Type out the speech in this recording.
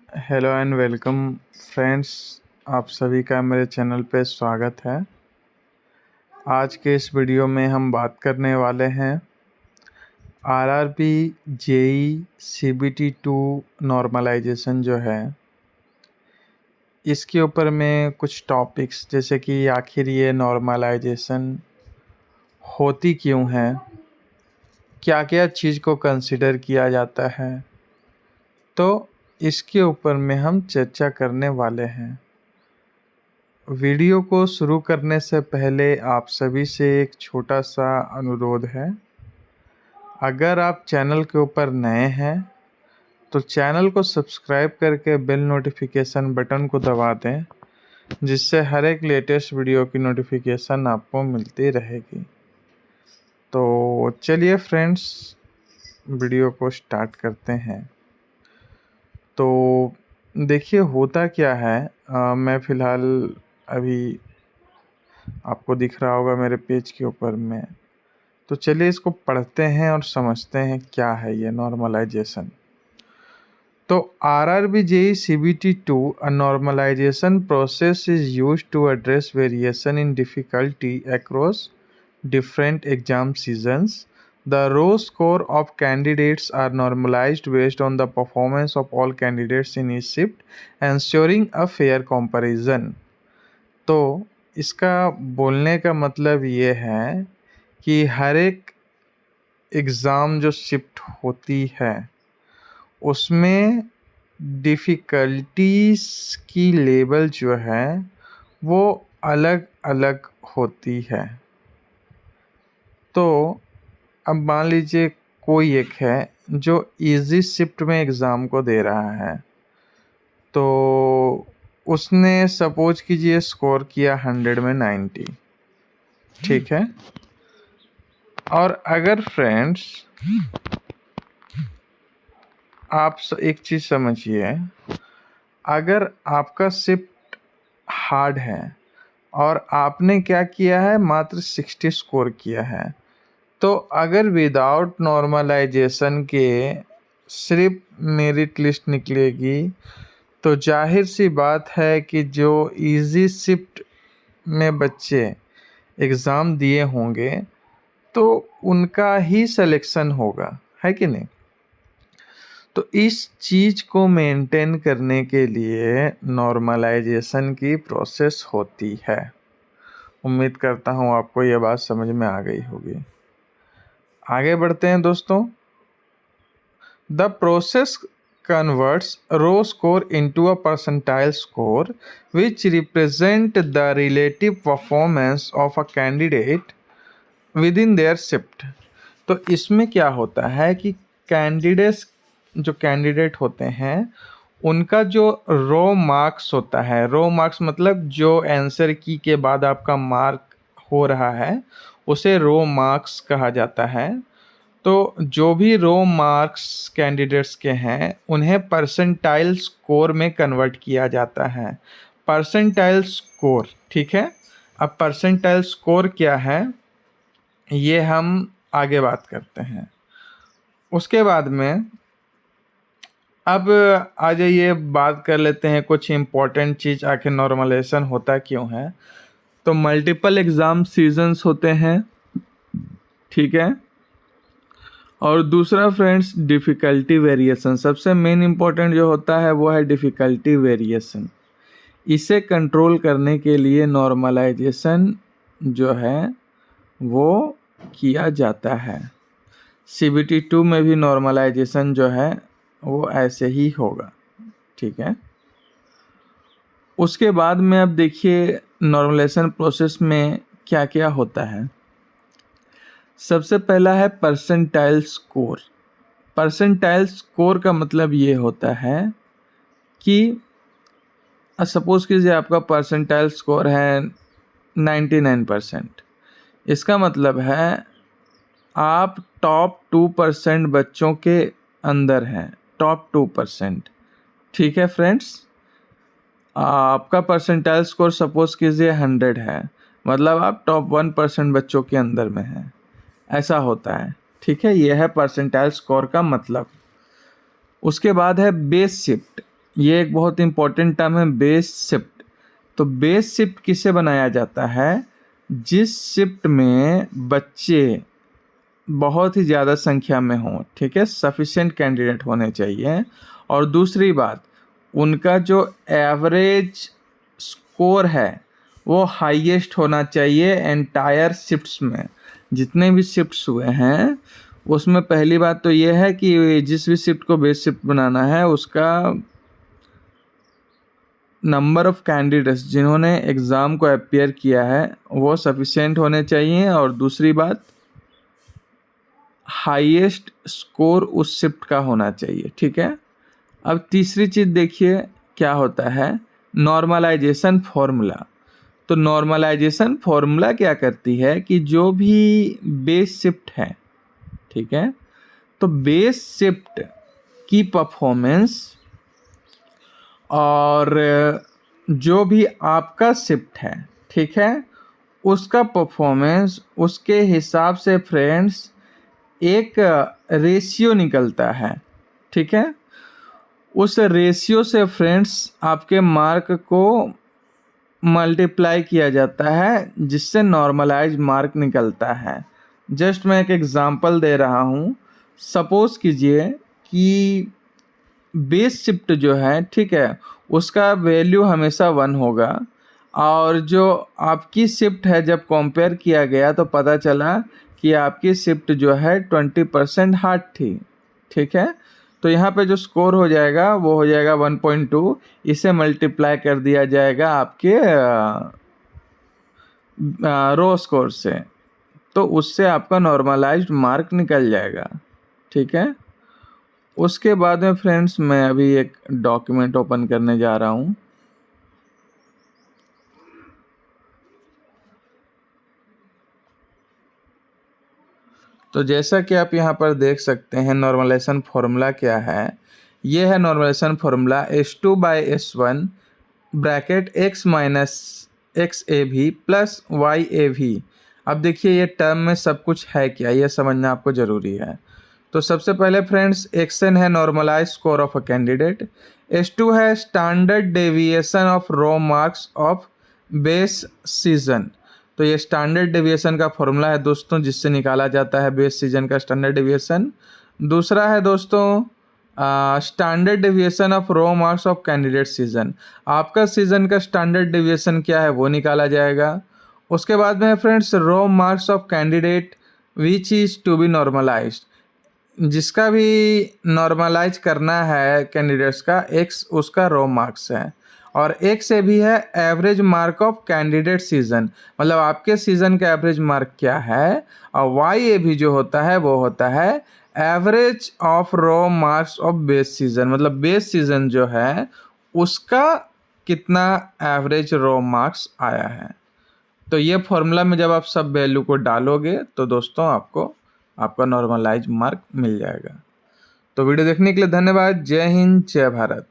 Hello and welcome friends. आप सभी का मेरे चैनल पे स्वागत है। आज के इस वीडियो में हम बात करने वाले हैं आरआरबी जेई सीबीटी 2 नॉर्मलाइजेशन जो है इसके ऊपर में कुछ टॉपिक्स, जैसे कि आखिर ये नॉर्मलाइजेशन होती क्यों है, क्या क्या चीज़ को कंसिडर किया जाता है, तो इसके ऊपर में हम चर्चा करने वाले हैं। वीडियो को शुरू करने से पहले आप सभी से एक छोटा सा अनुरोध है। अगर आप चैनल के ऊपर नए हैं तो चैनल को सब्सक्राइब करके बेल नोटिफिकेशन बटन को दबा दें, जिससे हर एक लेटेस्ट वीडियो की नोटिफिकेशन आपको मिलती रहेगी। तो चलिए फ्रेंड्स, वीडियो को स्टार्ट करते हैं। तो देखिए होता क्या है, मैं फ़िलहाल अभी आपको दिख रहा होगा मेरे पेज के ऊपर में। तो चलिए इसको पढ़ते हैं और समझते हैं क्या है ये नॉर्मलाइजेशन। तो RRB JE CBT 2 a normalization process is used to address variation in difficulty across different exam seasons. The raw score of candidates are normalized based on the performance of all candidates in each shift, ensuring a fair comparison. तो इसका बोलने का मतलब ये है कि हर एक exam जो शिफ्ट होती है उसमें डिफ़िकल्टीज़ की लेवल जो है वो अलग अलग होती है। तो अब मान लीजिए कोई एक है जो इजी शिफ्ट में एग्ज़ाम को दे रहा है, तो उसने सपोज कीजिए स्कोर किया 100 में 90, ठीक है। और अगर फ्रेंड्स आप एक चीज़ समझिए, अगर आपका शिफ्ट हार्ड है और आपने क्या किया है, मात्र 60 स्कोर किया है, तो अगर विदाउट नॉर्मलाइजेशन के सिर्फ मेरिट लिस्ट निकलेगी तो जाहिर सी बात है कि जो इजी शिफ्ट में बच्चे एग्ज़ाम दिए होंगे तो उनका ही सिलेक्शन होगा, है कि नहीं। तो इस चीज़ को मेंटेन करने के लिए नॉर्मलाइजेशन की प्रोसेस होती है। उम्मीद करता हूँ आपको ये बात समझ में आ गई होगी। आगे बढ़ते हैं दोस्तों। The process converts row score into a percentile score which represent the relative performance of a candidate within their shift। तो इसमें क्या होता है कि कैंडिडेट होते हैं उनका जो रो मार्क्स होता है, रो मार्क्स मतलब जो आंसर की के बाद आपका मार्क हो रहा है उसे रो मार्क्स कहा जाता है। तो जो भी रो मार्क्स कैंडिडेट्स के हैं उन्हें परसेंटाइल स्कोर में कन्वर्ट किया जाता है। परसेंटाइल स्कोर, ठीक है। अब परसेंटाइल स्कोर क्या है ये हम आगे बात करते हैं। उसके बाद में अब आ जाइए बात कर लेते हैं कुछ इम्पोर्टेंट चीज़, आखिर नॉर्मलाइजेशन होता क्यों है। तो मल्टीपल एग्ज़ाम सीजन्स होते हैं, ठीक है। और दूसरा फ्रेंड्स डिफ़िकल्टी वेरिएशन, सबसे मेन इम्पोर्टेंट जो होता है वो है डिफ़िकल्टी वेरिएशन। इसे कंट्रोल करने के लिए नॉर्मलाइजेशन जो है वो किया जाता है। सीबीटी 2 में भी नॉर्मलाइजेशन जो है वो ऐसे ही होगा, ठीक है। उसके बाद में अब देखिए नॉर्मलाइजेशन प्रोसेस में क्या क्या होता है। सबसे पहला है परसेंटाइल स्कोर। परसेंटाइल स्कोर का मतलब ये होता है कि सपोज़ कीजिए आपका परसेंटाइल स्कोर है 99%। इसका मतलब है आप टॉप 2% बच्चों के अंदर हैं, टॉप 2%, ठीक है फ्रेंड्स। आपका परसेंटाइल स्कोर सपोज़ कीजिए 100 है, मतलब आप टॉप 1% बच्चों के अंदर में हैं, ऐसा होता है, ठीक है। यह है परसेंटाइल स्कोर का मतलब। उसके बाद है बेस शिफ्ट। ये एक बहुत इंपॉर्टेंट टर्म है, बेस शिफ्ट। तो बेस शिफ्ट किसे बनाया जाता है? जिस शिफ्ट में बच्चे बहुत ही ज़्यादा संख्या में हों, ठीक है, सफिशिएंट कैंडिडेट होने चाहिए। और दूसरी बात, उनका जो एवरेज स्कोर है वो हाईएस्ट होना चाहिए एंटायर शिफ्ट्स में। जितने भी शिफ्ट्स हुए हैं उसमें पहली बात तो ये है कि जिस भी शिफ्ट को बेस शिफ्ट बनाना है उसका नंबर ऑफ कैंडिडेट्स जिन्होंने एग्ज़ाम को अपीयर किया है वो सफिशिएंट होने चाहिए। और दूसरी बात, हाईएस्ट स्कोर उस शिफ्ट का होना चाहिए, ठीक है। अब तीसरी चीज़ देखिए क्या होता है, नॉर्मलाइजेशन फॉर्मूला। तो नॉर्मलाइजेशन फॉर्मूला क्या करती है कि जो भी बेस शिफ्ट है, ठीक है, तो बेस शिफ्ट की परफॉर्मेंस और जो भी आपका शिफ्ट है, ठीक है, उसका परफॉर्मेंस उसके हिसाब से फ्रेंड्स एक रेशियो निकलता है, ठीक है। उस रेशियो से फ्रेंड्स आपके मार्क को मल्टीप्लाई किया जाता है जिससे नॉर्मलाइज मार्क निकलता है। जस्ट मैं एक एग्जांपल दे रहा हूँ। सपोज कीजिए कि बेस शिफ्ट जो है, ठीक है, उसका वैल्यू हमेशा 1 होगा और जो आपकी शिफ्ट है जब कंपेयर किया गया तो पता चला कि आपकी शिफ्ट जो है 20% हार्ड थी, ठीक है। तो यहाँ पे जो स्कोर हो जाएगा वो हो जाएगा 1.2। इसे मल्टीप्लाई कर दिया जाएगा आपके रो स्कोर से, तो उससे आपका नॉर्मलाइज्ड मार्क निकल जाएगा, ठीक है। उसके बाद में फ्रेंड्स मैं अभी एक डॉक्यूमेंट ओपन करने जा रहा हूँ। तो जैसा कि आप यहाँ पर देख सकते हैं नॉर्मलाइजेशन फॉर्मूला क्या है। ये है normalisation formula S2/S1 bracket x minus X A भी प्लस वाई ए भी। अब देखिए ये टर्म में सब कुछ है क्या, ये समझना आपको ज़रूरी है। तो सबसे पहले फ्रेंड्स xn है normalize score of a candidate, S2 है standard deviation of raw marks of base session. तो ये स्टैंडर्ड डेविएशन का फॉर्मूला है दोस्तों जिससे निकाला जाता है बेस सीजन का स्टैंडर्ड डेविएशन। दूसरा है दोस्तों standard deviation of raw marks of candidate session. आपका सीजन का स्टैंडर्ड डेविएशन क्या है वो निकाला जाएगा। उसके बाद में friends raw marks of candidate which is to be normalized, जिसका भी नॉर्मलाइज करना है कैंडिडेट्स का x उसका रो मार्क्स है। और एक से भी है average mark of candidate season, मतलब आपके सीजन का एवरेज मार्क क्या है। और वाई ए भी जो होता है वो होता है average of raw marks of base session, मतलब बेस सीजन जो है उसका कितना एवरेज रो मार्क्स आया है। तो ये फॉर्मूला में जब आप सब वैल्यू को डालोगे तो दोस्तों आपको आपका नॉर्मलाइज मार्क मिल जाएगा। तो वीडियो देखने के लिए धन्यवाद। जय हिंद, जय भारत।